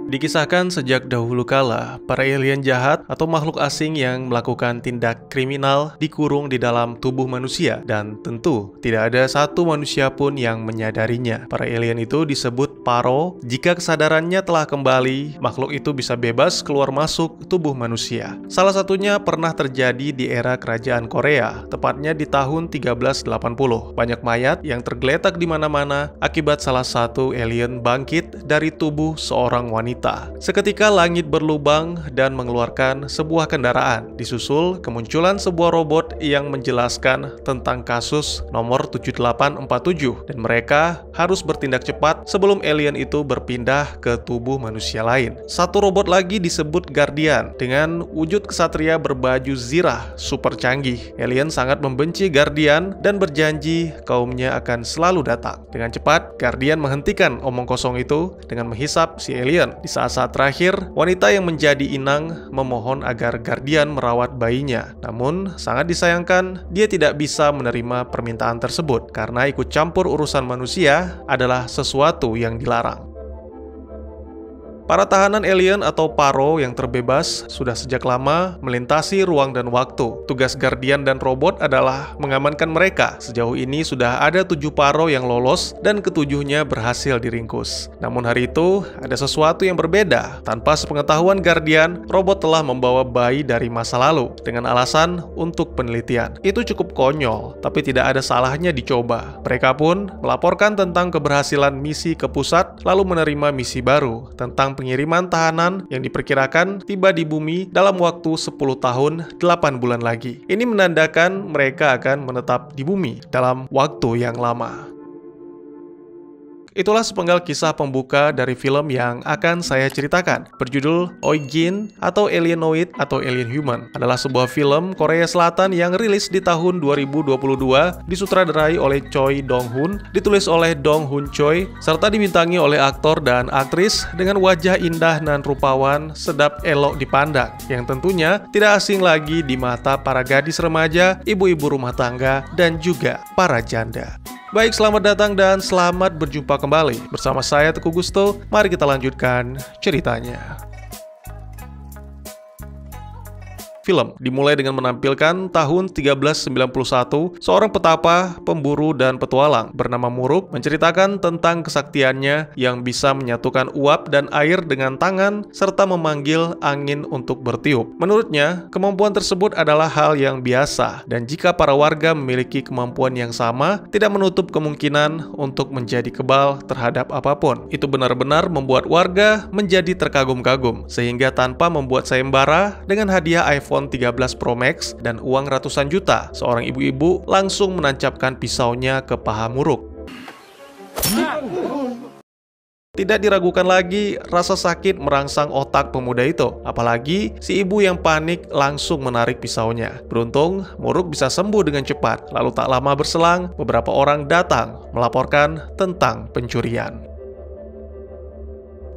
Dikisahkan sejak dahulu kala, para alien jahat atau makhluk asing yang melakukan tindak kriminal dikurung di dalam tubuh manusia, dan tentu tidak ada satu manusia pun yang menyadarinya. Para alien itu disebut Paro. Jika kesadarannya telah kembali, makhluk itu bisa bebas keluar masuk tubuh manusia. Salah satunya pernah terjadi di era kerajaan Korea, tepatnya di tahun 1380. Banyak mayat yang tergeletak di mana-mana akibat salah satu alien bangkit dari tubuh seorang wanita. Seketika langit berlubang dan mengeluarkan sebuah kendaraan. Disusul kemunculan sebuah robot yang menjelaskan tentang kasus nomor 7847, dan mereka harus bertindak cepat sebelum alien itu berpindah ke tubuh manusia lain. Satu robot lagi disebut Guardian dengan wujud kesatria berbaju zirah super canggih. Alien sangat membenci Guardian dan berjanji kaumnya akan selalu datang. Dengan cepat, Guardian menghentikan omong kosong itu dengan menghisap si alien. Di saat-saat terakhir, wanita yang menjadi inang memohon agar Guardian merawat bayinya. Namun, sangat disayangkan, dia tidak bisa menerima permintaan tersebut karena ikut campur urusan manusia adalah sesuatu yang dilarang. Para tahanan alien atau Paro yang terbebas sudah sejak lama melintasi ruang dan waktu. Tugas Guardian dan robot adalah mengamankan mereka. Sejauh ini sudah ada 7 Paro yang lolos dan ketujuhnya berhasil diringkus. Namun hari itu ada sesuatu yang berbeda. Tanpa sepengetahuan Guardian, robot telah membawa bayi dari masa lalu dengan alasan untuk penelitian. Itu cukup konyol, tapi tidak ada salahnya dicoba. Mereka pun melaporkan tentang keberhasilan misi ke pusat, lalu menerima misi baru tentang pengiriman tahanan yang diperkirakan tiba di bumi dalam waktu 10 tahun 8 bulan lagi. Ini menandakan mereka akan menetap di bumi dalam waktu yang lama. Itulah sepenggal kisah pembuka dari film yang akan saya ceritakan. Berjudul Oijin atau Alienoid atau Alien Human. Adalah sebuah film Korea Selatan yang rilis di tahun 2022, disutradarai oleh Choi Dong-hoon, ditulis oleh Dong-hoon Choi, serta dibintangi oleh aktor dan aktris dengan wajah indah dan rupawan sedap elok dipandang, yang tentunya tidak asing lagi di mata para gadis remaja, ibu-ibu rumah tangga, dan juga para janda. Baik, selamat datang dan selamat berjumpa kembali bersama saya Teguh Gusto. Mari kita lanjutkan ceritanya. Film dimulai dengan menampilkan tahun 1391, seorang petapa, pemburu, dan petualang bernama Muruk menceritakan tentang kesaktiannya yang bisa menyatukan uap dan air dengan tangan serta memanggil angin untuk bertiup. Menurutnya, kemampuan tersebut adalah hal yang biasa, dan jika para warga memiliki kemampuan yang sama, tidak menutup kemungkinan untuk menjadi kebal terhadap apapun. Itu benar-benar membuat warga menjadi terkagum-kagum, sehingga tanpa membuat sayembara dengan hadiah iPhone 13 Pro Max dan uang ratusan juta, seorang ibu-ibu langsung menancapkan pisaunya ke paha Muruk. Tidak diragukan lagi, rasa sakit merangsang otak pemuda itu. Apalagi si ibu yang panik langsung menarik pisaunya. Beruntung, Muruk bisa sembuh dengan cepat. Lalu tak lama berselang, beberapa orang datang melaporkan tentang pencurian.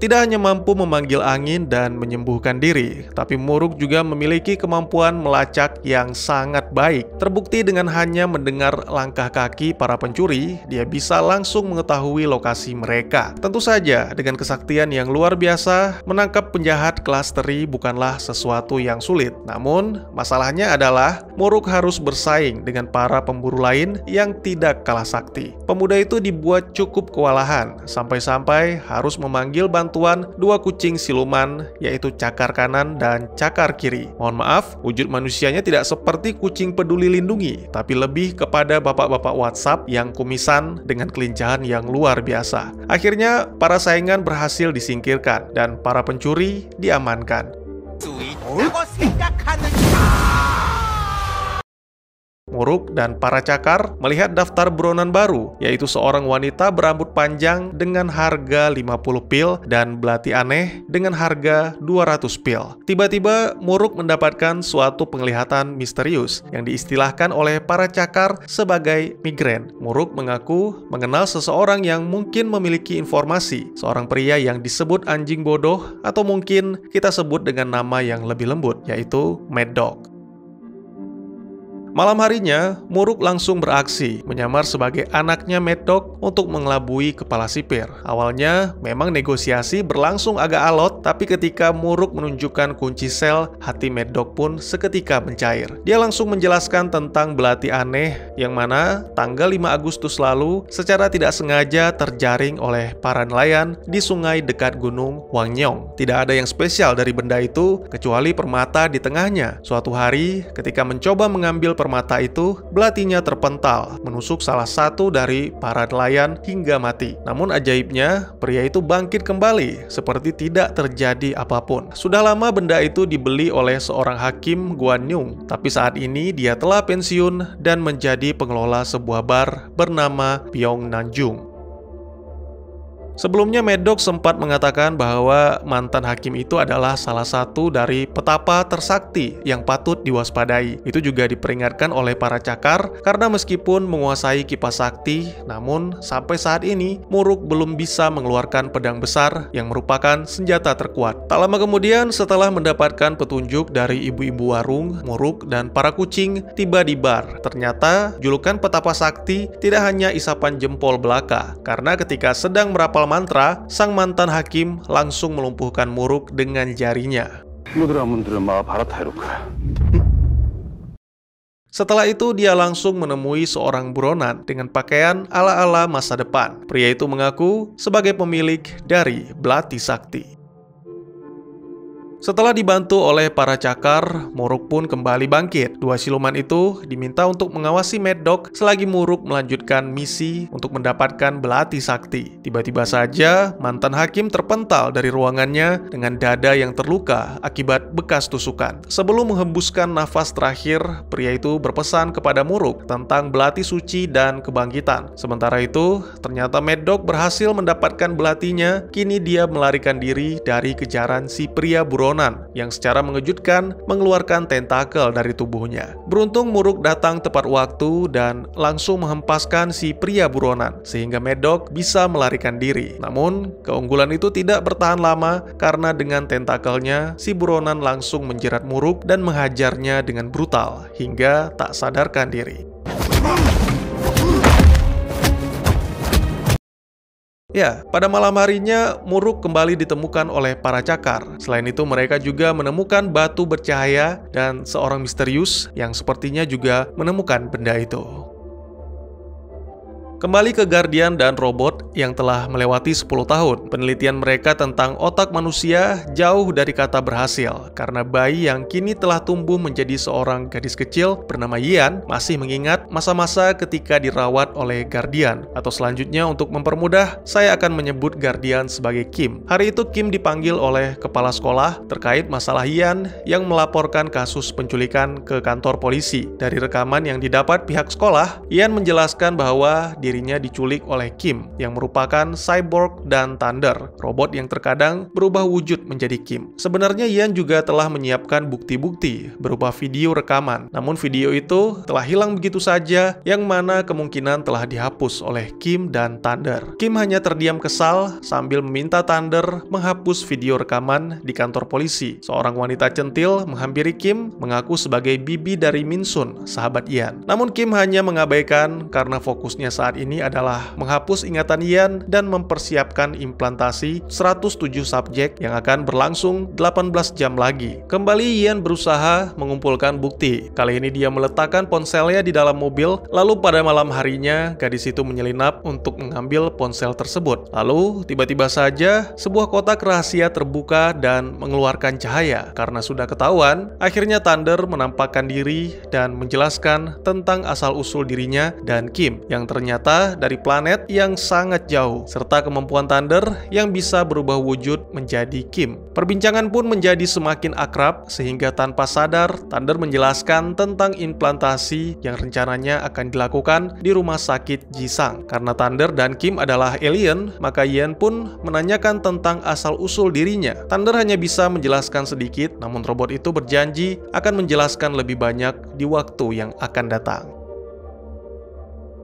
Tidak hanya mampu memanggil angin dan menyembuhkan diri, tapi Muruk juga memiliki kemampuan melacak yang sangat baik. Terbukti dengan hanya mendengar langkah kaki para pencuri, dia bisa langsung mengetahui lokasi mereka. Tentu saja, dengan kesaktian yang luar biasa, menangkap penjahat kelas teri bukanlah sesuatu yang sulit. Namun, masalahnya adalah Muruk harus bersaing dengan para pemburu lain yang tidak kalah sakti. Pemuda itu dibuat cukup kewalahan, sampai-sampai harus memanggil bantuan 2 kucing siluman, yaitu cakar kanan dan cakar kiri. Mohon maaf, wujud manusianya tidak seperti kucing peduli lindungi, tapi lebih kepada bapak-bapak WhatsApp yang kumisan dengan kelincahan yang luar biasa. Akhirnya, para saingan berhasil disingkirkan dan para pencuri diamankan. Muruk dan para cakar melihat daftar buronan baru, yaitu seorang wanita berambut panjang dengan harga 50 pil dan belati aneh dengan harga 200 pil. Tiba-tiba Muruk mendapatkan suatu penglihatan misterius yang diistilahkan oleh para cakar sebagai migrain. Muruk mengaku mengenal seseorang yang mungkin memiliki informasi, seorang pria yang disebut anjing bodoh, atau mungkin kita sebut dengan nama yang lebih lembut, yaitu Mad Dog. Malam harinya, Muruk langsung beraksi, menyamar sebagai anaknya Mad Dog untuk mengelabui kepala sipir. Awalnya, memang negosiasi berlangsung agak alot, tapi ketika Muruk menunjukkan kunci sel, hati Mad Dog pun seketika mencair. Dia langsung menjelaskan tentang belati aneh, yang mana tanggal 5 Agustus lalu, secara tidak sengaja terjaring oleh para nelayan di sungai dekat Gunung Hwangnyong. Tidak ada yang spesial dari benda itu, kecuali permata di tengahnya. Suatu hari, ketika mencoba mengambil permata itu, belatinya terpental, menusuk salah satu dari para nelayan hingga mati. Namun ajaibnya, pria itu bangkit kembali, seperti tidak terjadi apapun. Sudah lama benda itu dibeli oleh seorang hakim Guan Yung, tapi saat ini dia telah pensiun dan menjadi pengelola sebuah bar bernama Pyong Nanjung. Sebelumnya Mad Dog sempat mengatakan bahwa mantan hakim itu adalah salah satu dari petapa tersakti yang patut diwaspadai. Itu juga diperingatkan oleh para cakar karena meskipun menguasai kipas sakti, namun sampai saat ini Muruk belum bisa mengeluarkan pedang besar yang merupakan senjata terkuat. Tak lama kemudian setelah mendapatkan petunjuk dari ibu-ibu warung, Muruk dan para kucing tiba di bar. Ternyata julukan petapa sakti tidak hanya isapan jempol belaka, karena ketika sedang merapal mantra, sang mantan hakim langsung melumpuhkan Muruk dengan jarinya. Setelah itu dia langsung menemui seorang buronan dengan pakaian ala-ala masa depan. Pria itu mengaku sebagai pemilik dari belati sakti. Setelah dibantu oleh para cakar, Muruk pun kembali bangkit. Dua siluman itu diminta untuk mengawasi Mad Dog selagi Muruk melanjutkan misi untuk mendapatkan belati sakti. Tiba-tiba saja, mantan hakim terpental dari ruangannya dengan dada yang terluka akibat bekas tusukan. Sebelum menghembuskan nafas terakhir, pria itu berpesan kepada Muruk tentang belati suci dan kebangkitan. Sementara itu, ternyata Mad Dog berhasil mendapatkan belatinya. Kini dia melarikan diri dari kejaran si pria buronan yang secara mengejutkan mengeluarkan tentakel dari tubuhnya. Beruntung Muruk datang tepat waktu dan langsung menghempaskan si pria buronan sehingga Mad Dog bisa melarikan diri. Namun, keunggulan itu tidak bertahan lama karena dengan tentakelnya si buronan langsung menjerat Muruk dan menghajarnya dengan brutal hingga tak sadarkan diri. Ya, pada malam harinya, Muruk kembali ditemukan oleh para cakar. Selain itu, mereka juga menemukan batu bercahaya dan seorang misterius yang sepertinya juga menemukan benda itu. Kembali ke Guardian dan robot yang telah melewati 10 tahun. Penelitian mereka tentang otak manusia jauh dari kata berhasil, karena bayi yang kini telah tumbuh menjadi seorang gadis kecil bernama Yian masih mengingat masa-masa ketika dirawat oleh Guardian. Atau selanjutnya untuk mempermudah, saya akan menyebut Guardian sebagai Kim. Hari itu Kim dipanggil oleh kepala sekolah terkait masalah Yian yang melaporkan kasus penculikan ke kantor polisi. Dari rekaman yang didapat pihak sekolah, Yian menjelaskan bahwa dirinya diculik oleh Kim, yang merupakan cyborg dan Thunder, robot yang terkadang berubah wujud menjadi Kim. Sebenarnya Yian juga telah menyiapkan bukti-bukti berupa video rekaman, namun video itu telah hilang begitu saja, yang mana kemungkinan telah dihapus oleh Kim dan Thunder. Kim hanya terdiam kesal sambil meminta Thunder menghapus video rekaman di kantor polisi. Seorang wanita centil menghampiri Kim, mengaku sebagai bibi dari Minsun, sahabat Yian. Namun Kim hanya mengabaikan karena fokusnya saat ini adalah menghapus ingatan Yian dan mempersiapkan implantasi 107 subjek yang akan berlangsung 18 jam lagi. Kembali Yian berusaha mengumpulkan bukti. Kali ini dia meletakkan ponselnya di dalam mobil, lalu pada malam harinya gadis itu menyelinap untuk mengambil ponsel tersebut. Lalu tiba-tiba saja sebuah kotak rahasia terbuka dan mengeluarkan cahaya. Karena sudah ketahuan, akhirnya Thunder menampakkan diri dan menjelaskan tentang asal-usul dirinya dan Kim yang ternyata dari planet yang sangat jauh, serta kemampuan Thunder yang bisa berubah wujud menjadi Kim. Perbincangan pun menjadi semakin akrab, sehingga tanpa sadar Thunder menjelaskan tentang implantasi yang rencananya akan dilakukan di rumah sakit Jisang. Karena Thunder dan Kim adalah alien, maka Yian pun menanyakan tentang asal-usul dirinya. Thunder hanya bisa menjelaskan sedikit, namun robot itu berjanji akan menjelaskan lebih banyak di waktu yang akan datang.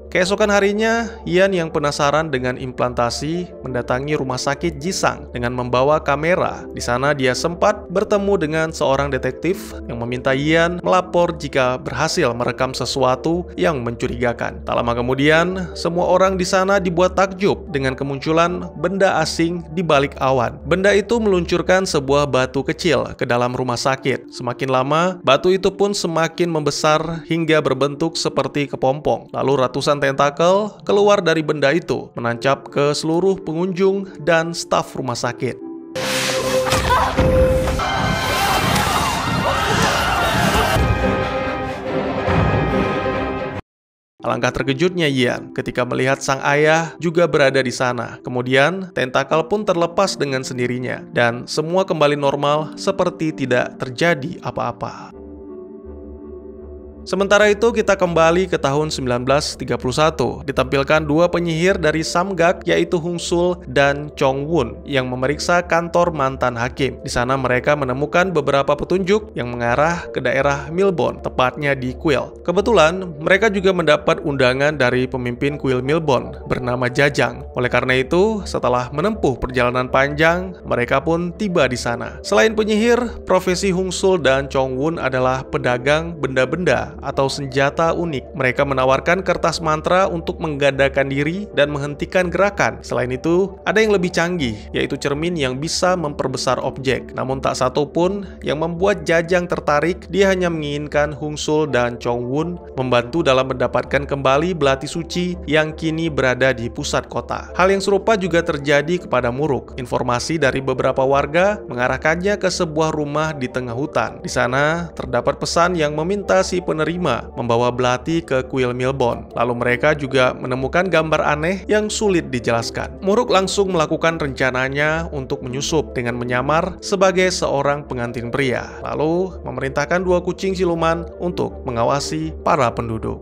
Keesokan harinya, Ian yang penasaran dengan implantasi mendatangi rumah sakit Jisang dengan membawa kamera. Di sana dia sempat bertemu dengan seorang detektif yang meminta Ian melapor jika berhasil merekam sesuatu yang mencurigakan. Tak lama kemudian, semua orang di sana dibuat takjub dengan kemunculan benda asing di balik awan. Benda itu meluncurkan sebuah batu kecil ke dalam rumah sakit. Semakin lama, batu itu pun semakin membesar hingga berbentuk seperti kepompong. Lalu ratusan tentakel keluar dari benda itu, menancap ke seluruh pengunjung dan staf rumah sakit. Alangkah terkejutnya Ian ketika melihat sang ayah juga berada di sana. Kemudian, tentakel pun terlepas dengan sendirinya, dan semua kembali normal seperti tidak terjadi apa-apa. Sementara itu kita kembali ke tahun 1931. Ditampilkan dua penyihir dari Samgak yaitu Hung Sul dan Chong Won yang memeriksa kantor mantan hakim. Di sana mereka menemukan beberapa petunjuk yang mengarah ke daerah Milbon, tepatnya di kuil. Kebetulan mereka juga mendapat undangan dari pemimpin kuil Milbon bernama Jajang. Oleh karena itu, setelah menempuh perjalanan panjang, mereka pun tiba di sana. Selain penyihir, profesi Hung Sul dan Chong Won adalah pedagang benda-benda atau senjata unik. Mereka menawarkan kertas mantra untuk menggandakan diri dan menghentikan gerakan. Selain itu, ada yang lebih canggih, yaitu cermin yang bisa memperbesar objek. Namun tak satu pun yang membuat Jajang tertarik. Dia hanya menginginkan Hung Sul dan Chong Won membantu dalam mendapatkan kembali belati suci yang kini berada di pusat kota. Hal yang serupa juga terjadi kepada Muruk. Informasi dari beberapa warga mengarahkannya ke sebuah rumah di tengah hutan. Di sana terdapat pesan yang meminta si penerima membawa belati ke kuil Milbon. Lalu mereka juga menemukan gambar aneh yang sulit dijelaskan. Muruk langsung melakukan rencananya untuk menyusup dengan menyamar sebagai seorang pengantin pria. Lalu memerintahkan dua kucing siluman untuk mengawasi para penduduk.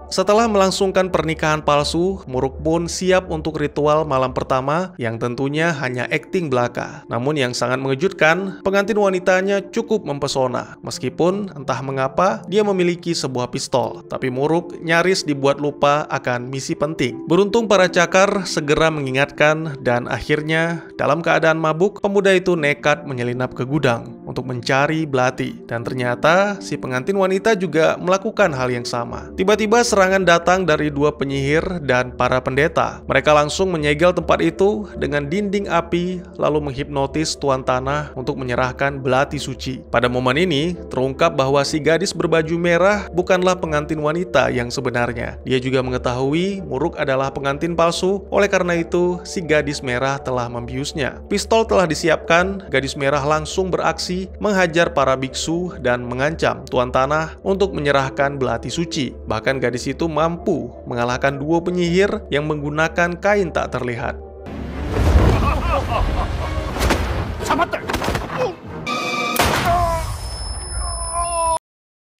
Setelah melangsungkan pernikahan palsu, Muruk pun siap untuk ritual malam pertama yang tentunya hanya akting belaka. Namun yang sangat mengejutkan, pengantin wanitanya cukup mempesona. Meskipun entah mengapa dia memiliki sebuah pistol, tapi Muruk nyaris dibuat lupa akan misi penting. Beruntung para cakar segera mengingatkan dan akhirnya dalam keadaan mabuk, pemuda itu nekat menyelinap ke gudang untuk mencari belati. Dan ternyata si pengantin wanita juga melakukan hal yang sama. Tiba-tiba serangan datang dari dua penyihir dan para pendeta. Mereka langsung menyegel tempat itu dengan dinding api, lalu menghipnotis tuan tanah untuk menyerahkan belati suci. Pada momen ini, terungkap bahwa si gadis berbaju merah bukanlah pengantin wanita yang sebenarnya. Dia juga mengetahui Muruk adalah pengantin palsu, oleh karena itu si gadis merah telah membiusnya. Pistol telah disiapkan, gadis merah langsung beraksi, menghajar para biksu dan mengancam tuan tanah untuk menyerahkan belati suci. Bahkan gadis itu mampu mengalahkan dua penyihir yang menggunakan kain tak terlihat.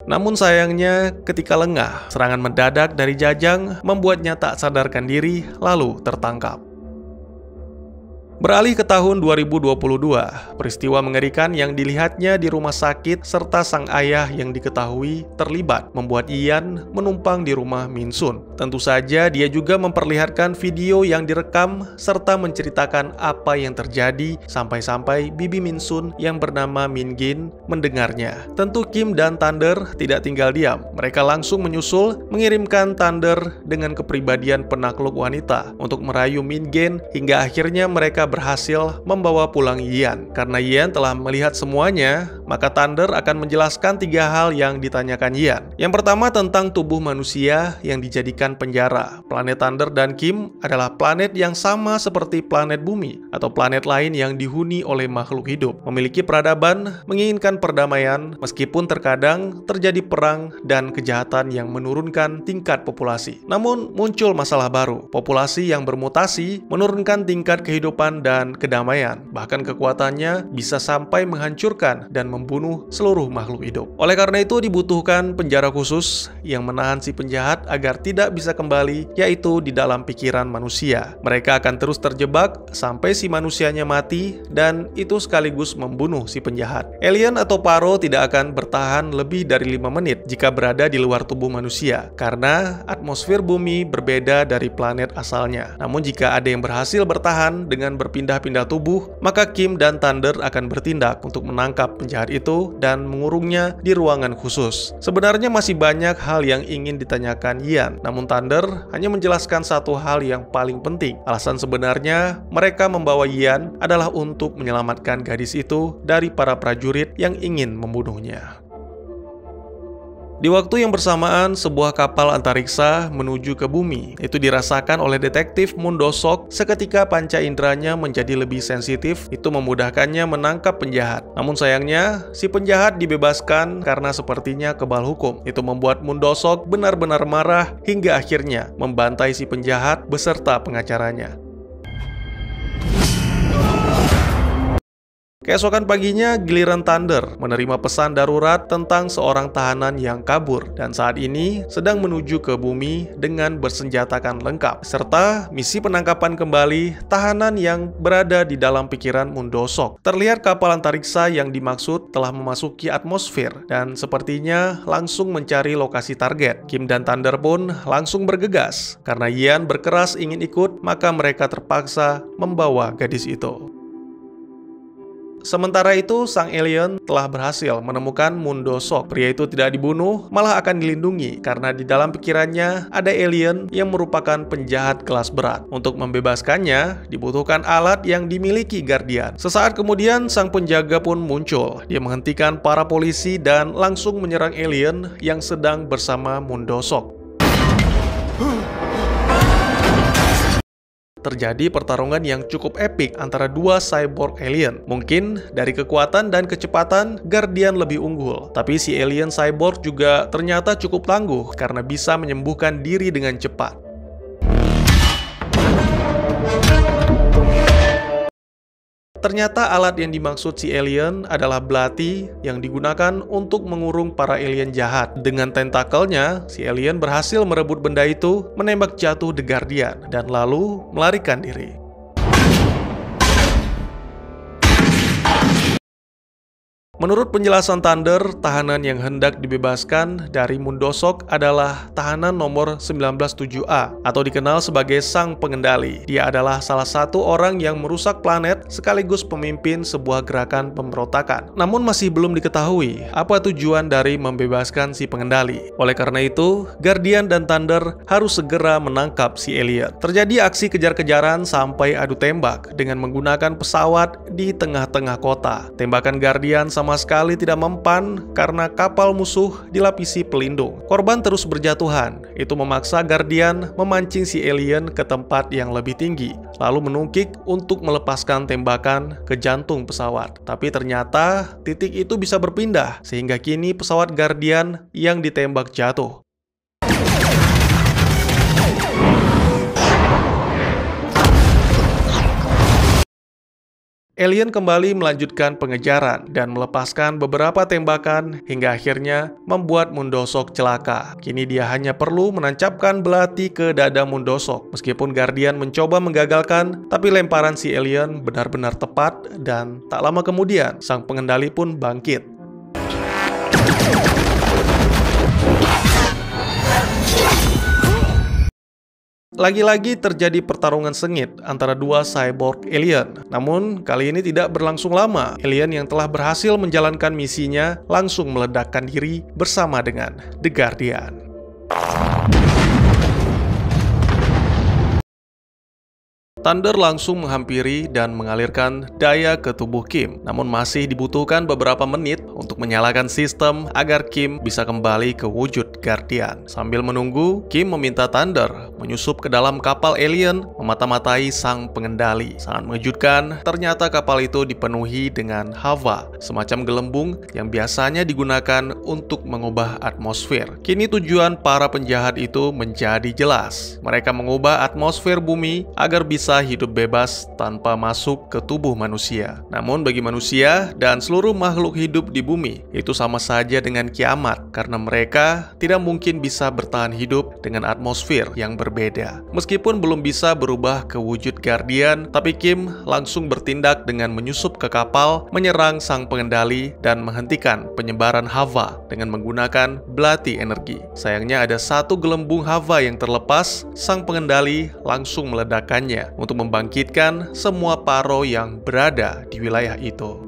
Namun sayangnya, ketika lengah, serangan mendadak dari Jajang membuatnya tak sadarkan diri lalu tertangkap. Beralih ke tahun 2022, peristiwa mengerikan yang dilihatnya di rumah sakit serta sang ayah yang diketahui terlibat membuat Ian menumpang di rumah Min Sun. Tentu saja dia juga memperlihatkan video yang direkam serta menceritakan apa yang terjadi sampai-sampai bibi Min Sun yang bernama Min Gin mendengarnya. Tentu Kim dan Thunder tidak tinggal diam. Mereka langsung menyusul mengirimkan Thunder dengan kepribadian penakluk wanita untuk merayu Min Gin hingga akhirnya mereka berhasil membawa pulang Ian. Karena Ian telah melihat semuanya, maka Thunder akan menjelaskan 3 hal yang ditanyakan Ian. Yang pertama tentang tubuh manusia yang dijadikan penjara. Planet Thunder dan Kim adalah planet yang sama seperti planet Bumi atau planet lain yang dihuni oleh makhluk hidup. Memiliki peradaban, menginginkan perdamaian, meskipun terkadang terjadi perang dan kejahatan yang menurunkan tingkat populasi. Namun muncul masalah baru. Populasi yang bermutasi menurunkan tingkat kehidupan keamanan dan kedamaian. Bahkan kekuatannya bisa sampai menghancurkan dan membunuh seluruh makhluk hidup. Oleh karena itu dibutuhkan penjara khusus yang menahan si penjahat agar tidak bisa kembali, yaitu di dalam pikiran manusia. Mereka akan terus terjebak sampai si manusianya mati, dan itu sekaligus membunuh si penjahat. Alien atau Paro tidak akan bertahan lebih dari 5 menit jika berada di luar tubuh manusia, karena atmosfer bumi berbeda dari planet asalnya. Namun jika ada yang berhasil bertahan dengan berpindah-pindah tubuh, maka Kim dan Thunder akan bertindak untuk menangkap penjahat itu dan mengurungnya di ruangan khusus. Sebenarnya masih banyak hal yang ingin ditanyakan Ian, namun Thunder hanya menjelaskan satu hal yang paling penting. Alasan sebenarnya mereka membawa Ian adalah untuk menyelamatkan gadis itu dari para prajurit yang ingin membunuhnya. Di waktu yang bersamaan, sebuah kapal antariksa menuju ke bumi. Itu dirasakan oleh detektif Moon Do-sok. Seketika panca inderanya menjadi lebih sensitif, itu memudahkannya menangkap penjahat. Namun sayangnya, si penjahat dibebaskan karena sepertinya kebal hukum. Itu membuat Moon Do-sok benar-benar marah hingga akhirnya membantai si penjahat beserta pengacaranya. Keesokan paginya, giliran Thunder menerima pesan darurat tentang seorang tahanan yang kabur dan saat ini sedang menuju ke bumi dengan bersenjatakan lengkap, serta misi penangkapan kembali tahanan yang berada di dalam pikiran Moon Do-sok. Terlihat kapal antariksa yang dimaksud telah memasuki atmosfer dan sepertinya langsung mencari lokasi target. Kim dan Thunder pun langsung bergegas. Karena Ian berkeras ingin ikut, maka mereka terpaksa membawa gadis itu. Sementara itu, sang alien telah berhasil menemukan Moon Do-sok. Pria itu tidak dibunuh, malah akan dilindungi karena di dalam pikirannya ada alien yang merupakan penjahat kelas berat. Untuk membebaskannya, dibutuhkan alat yang dimiliki Guardian. Sesaat kemudian, sang penjaga pun muncul. Dia menghentikan para polisi dan langsung menyerang alien yang sedang bersama Moon Do-sok. Terjadi pertarungan yang cukup epik antara dua cyborg alien. Mungkin dari kekuatan dan kecepatan, Guardian lebih unggul. Tapi si alien cyborg juga ternyata cukup tangguh karena bisa menyembuhkan diri dengan cepat. Ternyata alat yang dimaksud si alien adalah belati yang digunakan untuk mengurung para alien jahat. Dengan tentakelnya, si alien berhasil merebut benda itu, menembak jatuh The Guardian, dan lalu melarikan diri. Menurut penjelasan Thunder, tahanan yang hendak dibebaskan dari Moon Do-sok adalah tahanan nomor 197A atau dikenal sebagai Sang Pengendali. Dia adalah salah satu orang yang merusak planet sekaligus pemimpin sebuah gerakan pemberontakan. Namun masih belum diketahui apa tujuan dari membebaskan si pengendali. Oleh karena itu, Guardian dan Thunder harus segera menangkap si alien. Terjadi aksi kejar-kejaran sampai adu tembak dengan menggunakan pesawat di tengah-tengah kota. Tembakan Guardian sama sekali tidak mempan karena kapal musuh dilapisi pelindung. Korban terus berjatuhan. Itu memaksa Guardian memancing si alien ke tempat yang lebih tinggi, lalu menungkik untuk melepaskan tembakan ke jantung pesawat. Tapi ternyata titik itu bisa berpindah, sehingga kini pesawat Guardian yang ditembak jatuh. Alien kembali melanjutkan pengejaran dan melepaskan beberapa tembakan hingga akhirnya membuat Moon Do-sok celaka. Kini dia hanya perlu menancapkan belati ke dada Moon Do-sok. Meskipun Guardian mencoba menggagalkan, tapi lemparan si alien benar-benar tepat dan tak lama kemudian sang pengendali pun bangkit. Lagi-lagi terjadi pertarungan sengit antara dua cyborg alien. Namun, kali ini tidak berlangsung lama. Alien yang telah berhasil menjalankan misinya langsung meledakkan diri bersama dengan The Guardian. Thunder langsung menghampiri dan mengalirkan daya ke tubuh Kim. Namun masih dibutuhkan beberapa menit untuk menyalakan sistem agar Kim bisa kembali ke wujud Guardian. Sambil menunggu, Kim meminta Thunder menyusup ke dalam kapal alien, memata-matai sang pengendali. Sangat mengejutkan, ternyata kapal itu dipenuhi dengan hava, semacam gelembung yang biasanya digunakan untuk mengubah atmosfer. Kini tujuan para penjahat itu menjadi jelas. Mereka mengubah atmosfer bumi agar bisa bisa hidup bebas tanpa masuk ke tubuh manusia. Namun bagi manusia dan seluruh makhluk hidup di bumi, itu sama saja dengan kiamat karena mereka tidak mungkin bisa bertahan hidup dengan atmosfer yang berbeda. Meskipun belum bisa berubah ke wujud Guardian, tapi Kim langsung bertindak dengan menyusup ke kapal, menyerang sang pengendali, dan menghentikan penyebaran hava dengan menggunakan Bloody Energy. Sayangnya ada satu gelembung hava yang terlepas, sang pengendali langsung meledakkannya untuk membangkitkan semua paro yang berada di wilayah itu.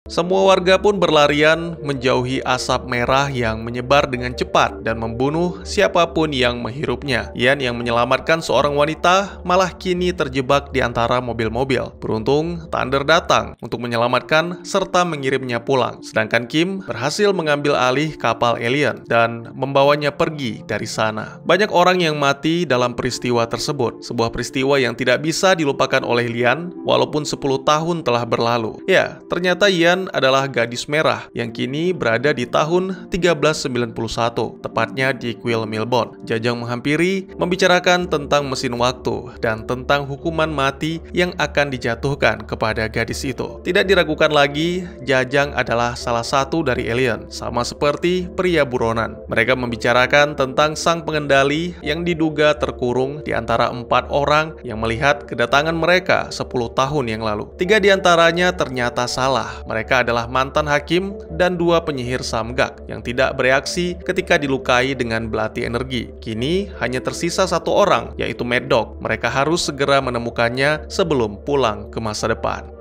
Semua warga pun berlarian menjauhi asap merah yang menyebar dengan cepat dan membunuh siapapun yang menghirupnya. Ian yang menyelamatkan seorang wanita malah kini terjebak di antara mobil-mobil. Beruntung, Thunder datang untuk menyelamatkan serta mengirimnya pulang. Sedangkan Kim berhasil mengambil alih kapal alien dan membawanya pergi dari sana. Banyak orang yang mati dalam peristiwa tersebut. Sebuah peristiwa yang tidak bisa dilupakan oleh Lian walaupun 10 tahun telah berlalu. Ya, ternyata Ian adalah gadis merah yang kini berada di tahun 1391, tepatnya di Quill Milbourne. Jajang menghampiri, membicarakan tentang mesin waktu dan tentang hukuman mati yang akan dijatuhkan kepada gadis itu. Tidak diragukan lagi, Jajang adalah salah satu dari alien, sama seperti pria buronan. Mereka membicarakan tentang sang pengendali yang diduga terkurung di antara 4 orang yang melihat kedatangan mereka 10 tahun yang lalu. 3 di antaranya ternyata salah. Mereka adalah mantan hakim dan 2 penyihir Samgak yang tidak bereaksi ketika dilukai dengan Bloody Energy. Kini hanya tersisa 1 orang, yaitu Mad Dog. Mereka harus segera menemukannya sebelum pulang ke masa depan.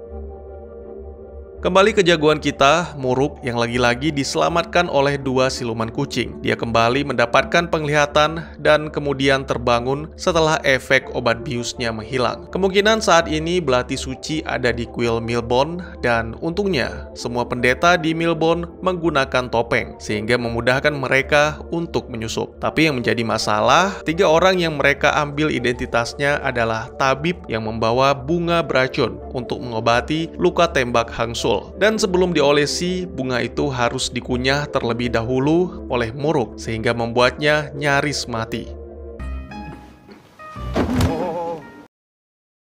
Kembali ke jagoan kita, Muruk yang lagi-lagi diselamatkan oleh 2 siluman kucing. Dia kembali mendapatkan penglihatan dan kemudian terbangun setelah efek obat biusnya menghilang. Kemungkinan saat ini Belati Suci ada di Quill Milbourne dan untungnya semua pendeta di Milbourne menggunakan topeng sehingga memudahkan mereka untuk menyusup. Tapi yang menjadi masalah, 3 orang yang mereka ambil identitasnya adalah tabib yang membawa bunga beracun untuk mengobati luka tembak Hang Sul. Dan sebelum diolesi, bunga itu harus dikunyah terlebih dahulu oleh Muruk sehingga membuatnya nyaris mati.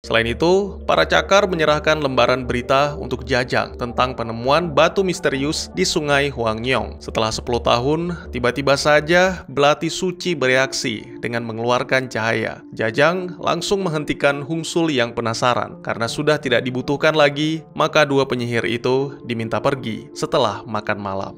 Selain itu, para cakar menyerahkan lembaran berita untuk Jajang tentang penemuan batu misterius di sungai Hwangnyong. Setelah 10 tahun, tiba-tiba saja Belati Suci bereaksi dengan mengeluarkan cahaya. Jajang langsung menghentikan Hung Sul yang penasaran. Karena sudah tidak dibutuhkan lagi, maka 2 penyihir itu diminta pergi setelah makan malam.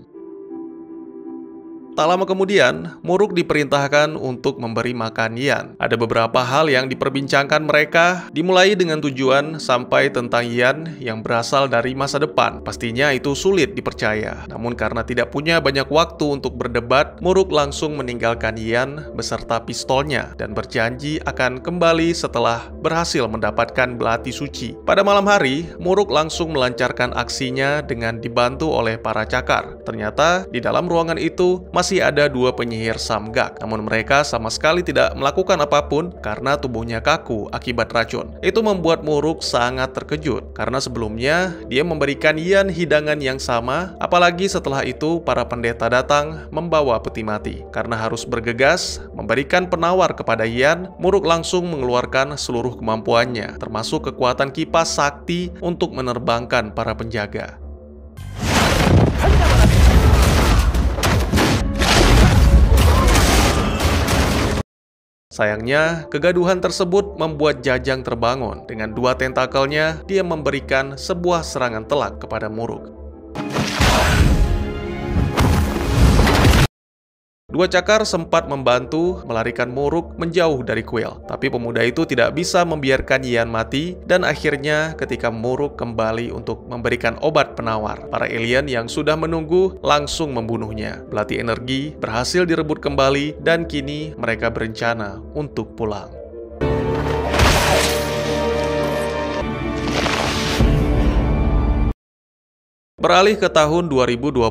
Tak lama kemudian, Muruk diperintahkan untuk memberi makan Ian. Ada beberapa hal yang diperbincangkan mereka, dimulai dengan tujuan sampai tentang Ian yang berasal dari masa depan. Pastinya itu sulit dipercaya. Namun karena tidak punya banyak waktu untuk berdebat, Muruk langsung meninggalkan Ian beserta pistolnya dan berjanji akan kembali setelah berhasil mendapatkan Belati Suci. Pada malam hari, Muruk langsung melancarkan aksinya dengan dibantu oleh para cakar. Ternyata di dalam ruangan itu masih ada 2 penyihir Samgak, namun mereka sama sekali tidak melakukan apapun karena tubuhnya kaku akibat racun. Itu membuat Muruk sangat terkejut karena sebelumnya dia memberikan Ian hidangan yang sama, apalagi setelah itu para pendeta datang membawa peti mati. Karena harus bergegas memberikan penawar kepada Ian, Muruk langsung mengeluarkan seluruh kemampuannya, termasuk kekuatan kipas sakti untuk menerbangkan para penjaga. Sayangnya, kegaduhan tersebut membuat Jajang terbangun. Dengan 2 tentakelnya, dia memberikan sebuah serangan telak kepada Muruk. 2 cakar sempat membantu melarikan Muruk menjauh dari Quill. Tapi pemuda itu tidak bisa membiarkan Ian mati, dan akhirnya ketika Muruk kembali untuk memberikan obat penawar, para alien yang sudah menunggu langsung membunuhnya. Belati Energi berhasil direbut kembali dan kini mereka berencana untuk pulang. Beralih ke tahun 2022,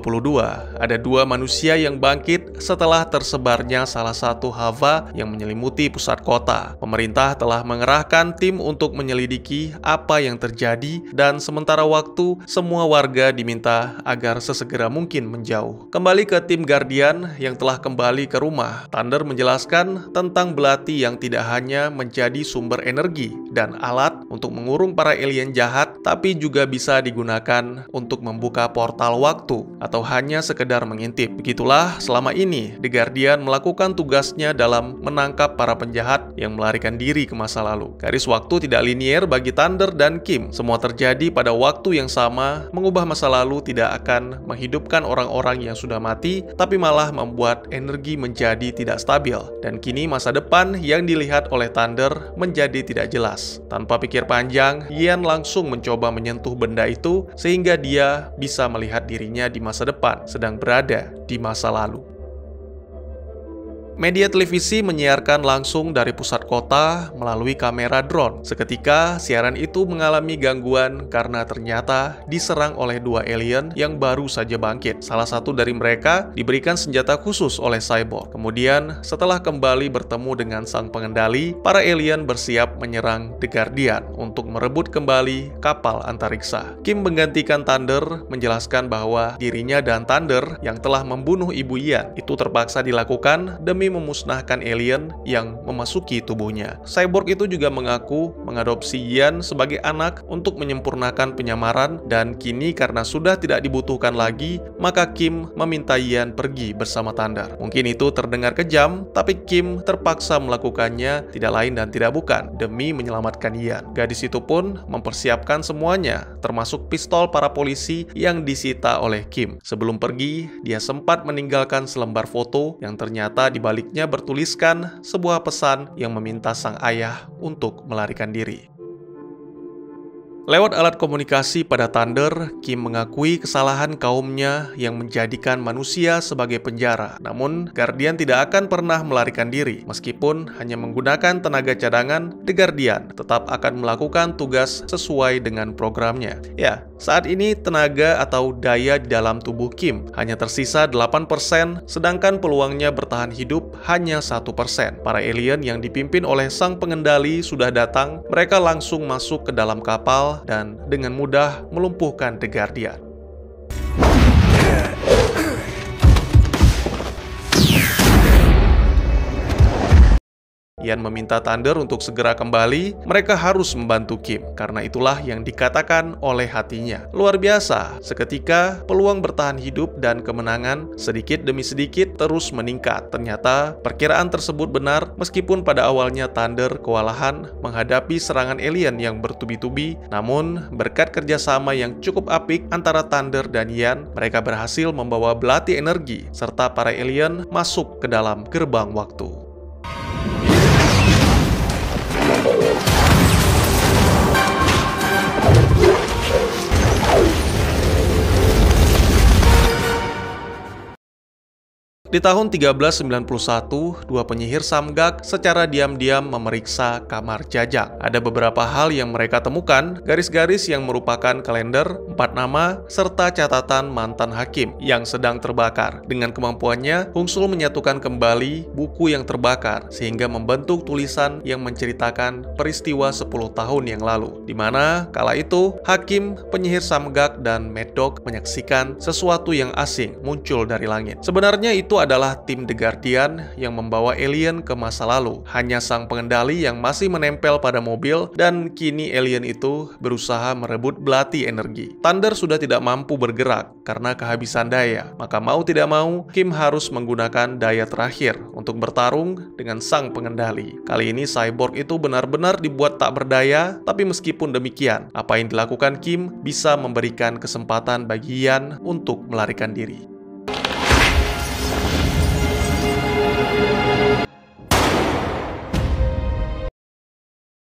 ada dua manusia yang bangkit setelah tersebarnya salah satu lava yang menyelimuti pusat kota. Pemerintah telah mengerahkan tim untuk menyelidiki apa yang terjadi dan sementara waktu semua warga diminta agar sesegera mungkin menjauh. Kembali ke tim Guardian yang telah kembali ke rumah, Thunder menjelaskan tentang belati yang tidak hanya menjadi sumber energi dan alat untuk mengurung para alien jahat, tapi juga bisa digunakan untuk membuka portal waktu atau hanya sekedar mengintip. Begitulah selama ini The Guardian melakukan tugasnya dalam menangkap para penjahat yang melarikan diri ke masa lalu. Garis waktu tidak linier bagi Thunder dan Kim. Semua terjadi pada waktu yang sama, mengubah masa lalu tidak akan menghidupkan orang-orang yang sudah mati, tapi malah membuat energi menjadi tidak stabil. Dan kini masa depan yang dilihat oleh Thunder menjadi tidak jelas. Tanpa pikir panjang, Ian langsung mencoba menyentuh benda itu sehingga dia bisa melihat dirinya di masa depan, sedang berada di masa lalu. Media televisi menyiarkan langsung dari pusat kota melalui kamera drone. Seketika, siaran itu mengalami gangguan karena ternyata diserang oleh dua alien yang baru saja bangkit. Salah satu dari mereka diberikan senjata khusus oleh cyborg. Kemudian, setelah kembali bertemu dengan sang pengendali, para alien bersiap menyerang The Guardian untuk merebut kembali kapal antariksa. Kim menggantikan Thunder, menjelaskan bahwa dirinya dan Thunder yang telah membunuh ibu Ian itu terpaksa dilakukan demi memusnahkan alien yang memasuki tubuhnya. Cyborg itu juga mengaku mengadopsi Ian sebagai anak untuk menyempurnakan penyamaran, dan kini karena sudah tidak dibutuhkan lagi, maka Kim meminta Ian pergi bersama Thunder. Mungkin itu terdengar kejam, tapi Kim terpaksa melakukannya tidak lain dan tidak bukan demi menyelamatkan Ian. Gadis itu pun mempersiapkan semuanya, termasuk pistol para polisi yang disita oleh Kim. Sebelum pergi, dia sempat meninggalkan selembar foto yang ternyata di baliknya bertuliskan sebuah pesan yang meminta sang ayah untuk melarikan diri. Lewat alat komunikasi pada Thunder, Kim mengakui kesalahan kaumnya yang menjadikan manusia sebagai penjara. Namun, Guardian tidak akan pernah melarikan diri. Meskipun hanya menggunakan tenaga cadangan, The Guardian tetap akan melakukan tugas sesuai dengan programnya. Ya, saat ini tenaga atau daya di dalam tubuh Kim hanya tersisa 8%, sedangkan peluangnya bertahan hidup hanya 1%. Para alien yang dipimpin oleh sang pengendali sudah datang, mereka langsung masuk ke dalam kapal dan dengan mudah melumpuhkan The Guardian. Ian meminta Thunder untuk segera kembali. Mereka harus membantu Kim, karena itulah yang dikatakan oleh hatinya. Luar biasa, seketika peluang bertahan hidup dan kemenangan sedikit demi sedikit terus meningkat. Ternyata perkiraan tersebut benar, meskipun pada awalnya Thunder kewalahan menghadapi serangan alien yang bertubi-tubi. Namun berkat kerjasama yang cukup apik antara Thunder dan Ian, mereka berhasil membawa belati energi serta para alien masuk ke dalam gerbang waktu. Di tahun 1391, dua penyihir Samgak secara diam-diam memeriksa kamar Jajang. Ada beberapa hal yang mereka temukan, garis-garis yang merupakan kalender, 4 nama, serta catatan mantan hakim yang sedang terbakar. Dengan kemampuannya, Hungsul menyatukan kembali buku yang terbakar, sehingga membentuk tulisan yang menceritakan peristiwa 10 tahun yang lalu, di mana kala itu, hakim, penyihir Samgak, dan Mad Dog menyaksikan sesuatu yang asing muncul dari langit. Sebenarnya itu adalah tim The Guardian yang membawa alien ke masa lalu. Hanya sang pengendali yang masih menempel pada mobil, dan kini alien itu berusaha merebut belati energi. Thunder sudah tidak mampu bergerak karena kehabisan daya. Maka mau tidak mau, Kim harus menggunakan daya terakhir untuk bertarung dengan sang pengendali. Kali ini cyborg itu benar-benar dibuat tak berdaya, tapi meskipun demikian, apa yang dilakukan Kim bisa memberikan kesempatan bagi Ian untuk melarikan diri.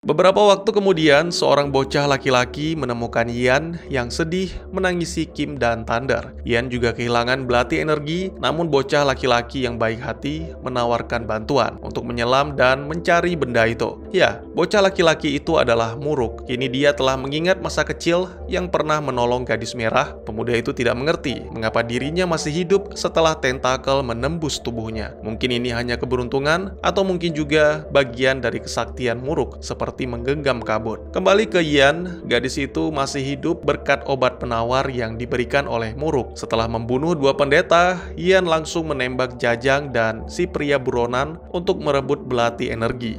Beberapa waktu kemudian, seorang bocah laki-laki menemukan Ian yang sedih menangisi Kim dan Thunder. Ian juga kehilangan belati energi, namun bocah laki-laki yang baik hati menawarkan bantuan untuk menyelam dan mencari benda itu. Ya, bocah laki-laki itu adalah Muruk. Kini dia telah mengingat masa kecil yang pernah menolong gadis merah. Pemuda itu tidak mengerti mengapa dirinya masih hidup setelah tentakel menembus tubuhnya. Mungkin ini hanya keberuntungan, atau mungkin juga bagian dari kesaktian Muruk seperti menggenggam kabut. Kembali ke Ian, gadis itu masih hidup berkat obat penawar yang diberikan oleh Muruk. Setelah membunuh 2 pendeta, Ian langsung menembak Jajang dan si pria buronan untuk merebut belati energi.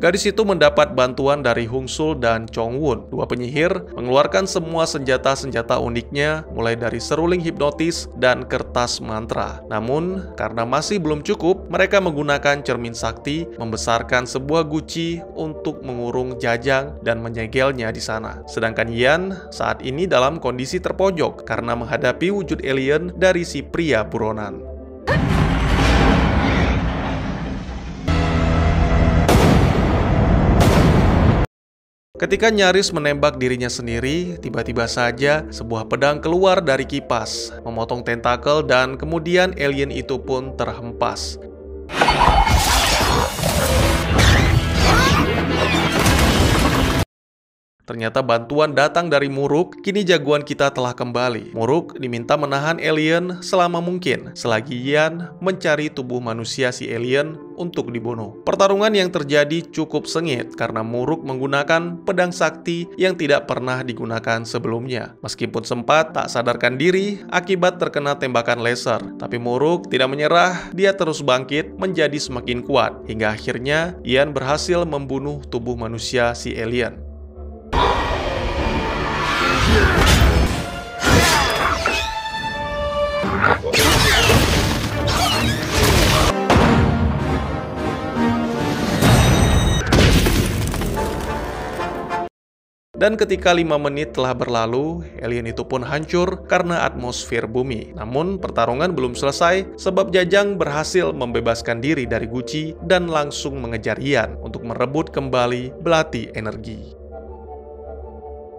Gadis itu mendapat bantuan dari Hung Sul dan Chong Won. 2 penyihir mengeluarkan semua senjata-senjata uniknya, mulai dari seruling hipnotis dan kertas mantra. Namun, karena masih belum cukup, mereka menggunakan cermin sakti, membesarkan sebuah guci untuk mengurung Jajang dan menyegelnya di sana. Sedangkan Ian saat ini dalam kondisi terpojok karena menghadapi wujud alien dari si pria buronan. Ketika nyaris menembak dirinya sendiri, tiba-tiba saja sebuah pedang keluar dari kipas, memotong tentakel, dan kemudian alien itu pun terhempas. Ternyata bantuan datang dari Muruk. Kini jagoan kita telah kembali. Muruk diminta menahan alien selama mungkin, selagi Ian mencari tubuh manusia si alien untuk dibunuh. Pertarungan yang terjadi cukup sengit karena Muruk menggunakan pedang sakti yang tidak pernah digunakan sebelumnya. Meskipun sempat tak sadarkan diri akibat terkena tembakan laser, tapi Muruk tidak menyerah. Dia terus bangkit menjadi semakin kuat, hingga akhirnya Ian berhasil membunuh tubuh manusia si alien. Dan ketika 5 menit telah berlalu, alien itu pun hancur karena atmosfer bumi. Namun pertarungan belum selesai sebab Jajang berhasil membebaskan diri dari guci dan langsung mengejar Ian untuk merebut kembali belati energi.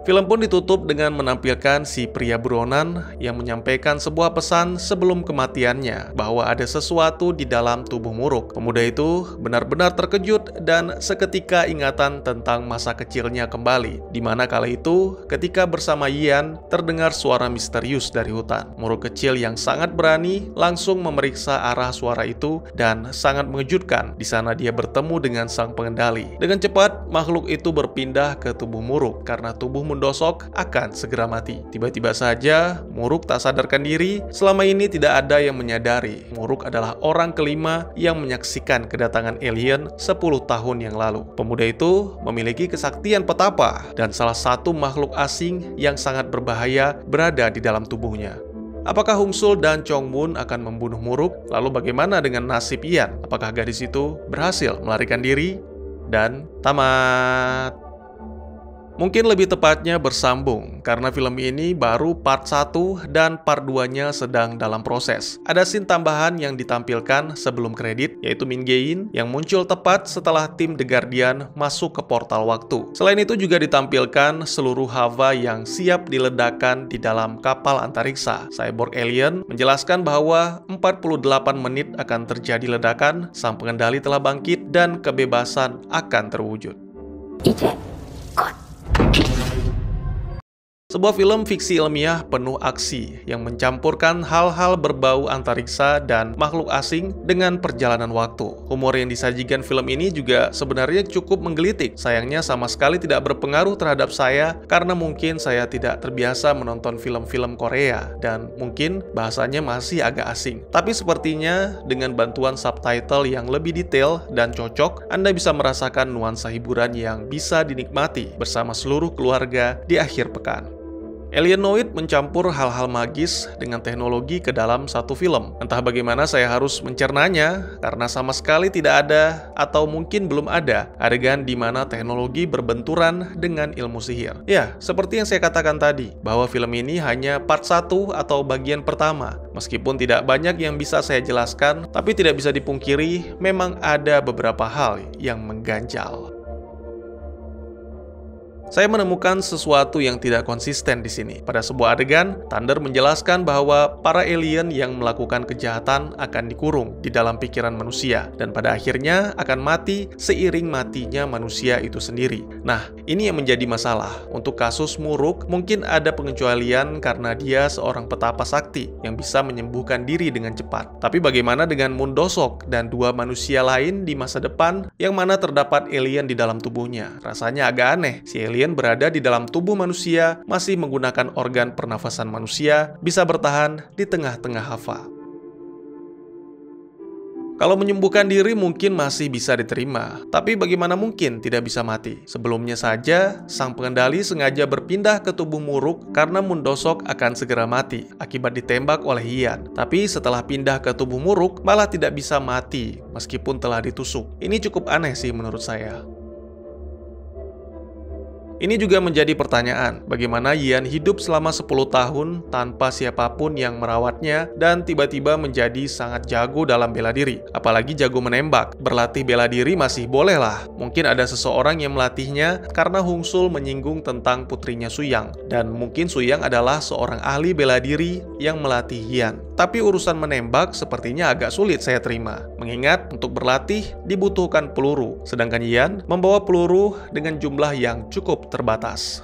Film pun ditutup dengan menampilkan si pria buronan yang menyampaikan sebuah pesan sebelum kematiannya bahwa ada sesuatu di dalam tubuh Muruk. Pemuda itu benar-benar terkejut dan seketika ingatan tentang masa kecilnya kembali, di mana kala itu ketika bersama Ian terdengar suara misterius dari hutan. Muruk kecil yang sangat berani langsung memeriksa arah suara itu dan sangat mengejutkan. Di sana dia bertemu dengan sang pengendali. Dengan cepat makhluk itu berpindah ke tubuh Muruk karena tubuh mendosok akan segera mati. Tiba-tiba saja Muruk tak sadarkan diri. Selama ini tidak ada yang menyadari Muruk adalah orang kelima yang menyaksikan kedatangan alien 10 tahun yang lalu. Pemuda itu memiliki kesaktian petapa dan salah satu makhluk asing yang sangat berbahaya berada di dalam tubuhnya. Apakah Hung Sul dan Chong Won akan membunuh Muruk? Lalu bagaimana dengan nasib Ian? Apakah gadis itu berhasil melarikan diri? Dan tamat. Mungkin lebih tepatnya bersambung, karena film ini baru part 1 dan part 2-nya sedang dalam proses. Ada scene tambahan yang ditampilkan sebelum kredit, yaitu Min Jae-in yang muncul tepat setelah tim The Guardian masuk ke portal waktu. Selain itu juga ditampilkan seluruh Hava yang siap diledakkan di dalam kapal antariksa. Cyborg Alien menjelaskan bahwa 48 menit akan terjadi ledakan, sang pengendali telah bangkit dan kebebasan akan terwujud. Sebuah film fiksi ilmiah penuh aksi yang mencampurkan hal-hal berbau antariksa dan makhluk asing dengan perjalanan waktu. Humor yang disajikan film ini juga sebenarnya cukup menggelitik. Sayangnya sama sekali tidak berpengaruh terhadap saya karena mungkin saya tidak terbiasa menonton film-film Korea dan mungkin bahasanya masih agak asing. Tapi sepertinya dengan bantuan subtitle yang lebih detail dan cocok, Anda bisa merasakan nuansa hiburan yang bisa dinikmati bersama seluruh keluarga di akhir pekan. Alienoid mencampur hal-hal magis dengan teknologi ke dalam satu film. Entah bagaimana saya harus mencernanya, karena sama sekali tidak ada, atau mungkin belum ada, adegan di mana teknologi berbenturan dengan ilmu sihir. Ya, seperti yang saya katakan tadi, bahwa film ini hanya part 1 atau bagian pertama. Meskipun tidak banyak yang bisa saya jelaskan, tapi tidak bisa dipungkiri, memang ada beberapa hal yang mengganjal. Saya menemukan sesuatu yang tidak konsisten di sini. Pada sebuah adegan, Thunder menjelaskan bahwa para alien yang melakukan kejahatan akan dikurung di dalam pikiran manusia, dan pada akhirnya akan mati seiring matinya manusia itu sendiri. Nah, ini yang menjadi masalah. Untuk kasus Muruk, mungkin ada pengecualian karena dia seorang petapa sakti yang bisa menyembuhkan diri dengan cepat. Tapi bagaimana dengan Mundosok dan dua manusia lain di masa depan yang mana terdapat alien di dalam tubuhnya? Rasanya agak aneh. Si alien berada di dalam tubuh manusia, masih menggunakan organ pernafasan manusia, bisa bertahan di tengah-tengah Hava. Kalau menyembuhkan diri mungkin masih bisa diterima, tapi bagaimana mungkin tidak bisa mati? Sebelumnya saja, sang pengendali sengaja berpindah ke tubuh Muruk karena Mundosok akan segera mati akibat ditembak oleh Hien. Tapi setelah pindah ke tubuh Muruk, malah tidak bisa mati meskipun telah ditusuk. Ini cukup aneh sih menurut saya. Ini juga menjadi pertanyaan, bagaimana Hien hidup selama 10 tahun tanpa siapapun yang merawatnya dan tiba-tiba menjadi sangat jago dalam bela diri, apalagi jago menembak. Berlatih bela diri masih boleh lah, mungkin ada seseorang yang melatihnya karena Hungsul menyinggung tentang putrinya Suyang, dan mungkin Suyang adalah seorang ahli bela diri yang melatih Hien. Tapi urusan menembak sepertinya agak sulit saya terima, mengingat untuk berlatih dibutuhkan peluru, sedangkan Hien membawa peluru dengan jumlah yang cukup terbatas.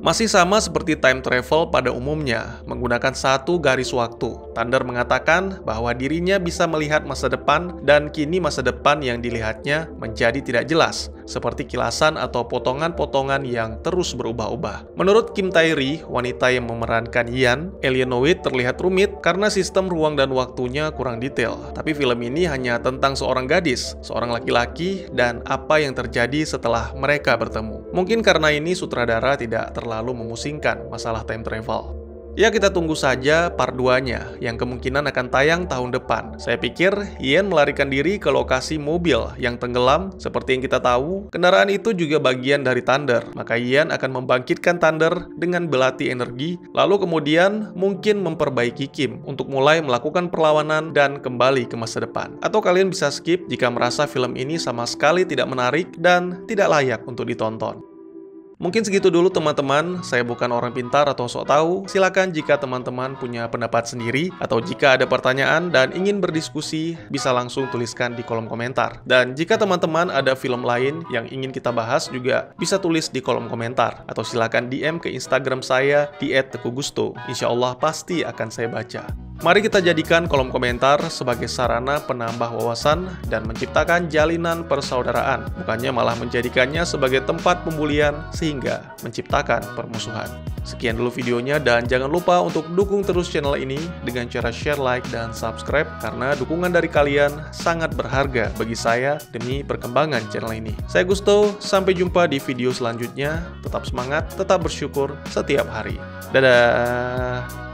Masih sama seperti time travel pada umumnya, menggunakan satu garis waktu. Thunder mengatakan bahwa dirinya bisa melihat masa depan, dan kini masa depan yang dilihatnya menjadi tidak jelas, seperti kilasan atau potongan-potongan yang terus berubah-ubah. Menurut Kim Tae-ri, wanita yang memerankan Hien, Alienoid terlihat rumit karena sistem ruang dan waktunya kurang detail. Tapi film ini hanya tentang seorang gadis, seorang laki-laki, dan apa yang terjadi setelah mereka bertemu. Mungkin karena ini sutradara tidak terlalu memusingkan masalah time travel. Ya, kita tunggu saja part 2-nya yang kemungkinan akan tayang tahun depan. Saya pikir Hien melarikan diri ke lokasi mobil yang tenggelam. Seperti yang kita tahu, kendaraan itu juga bagian dari Thunder. Maka Hien akan membangkitkan Thunder dengan belati energi, lalu kemudian mungkin memperbaiki Kim untuk mulai melakukan perlawanan dan kembali ke masa depan. Atau kalian bisa skip jika merasa film ini sama sekali tidak menarik dan tidak layak untuk ditonton. Mungkin segitu dulu teman-teman, saya bukan orang pintar atau sok tahu. Silakan jika teman-teman punya pendapat sendiri, atau jika ada pertanyaan dan ingin berdiskusi, bisa langsung tuliskan di kolom komentar. Dan jika teman-teman ada film lain yang ingin kita bahas juga bisa tulis di kolom komentar, atau silakan DM ke Instagram saya di @tekugusto. Insya Allah pasti akan saya baca. Mari kita jadikan kolom komentar sebagai sarana penambah wawasan dan menciptakan jalinan persaudaraan, bukannya malah menjadikannya sebagai tempat pembulian sehingga menciptakan permusuhan. Sekian dulu videonya, dan jangan lupa untuk dukung terus channel ini dengan cara share, like, dan subscribe, karena dukungan dari kalian sangat berharga bagi saya demi perkembangan channel ini. Saya Gusto, sampai jumpa di video selanjutnya. Tetap semangat, tetap bersyukur setiap hari. Dadah!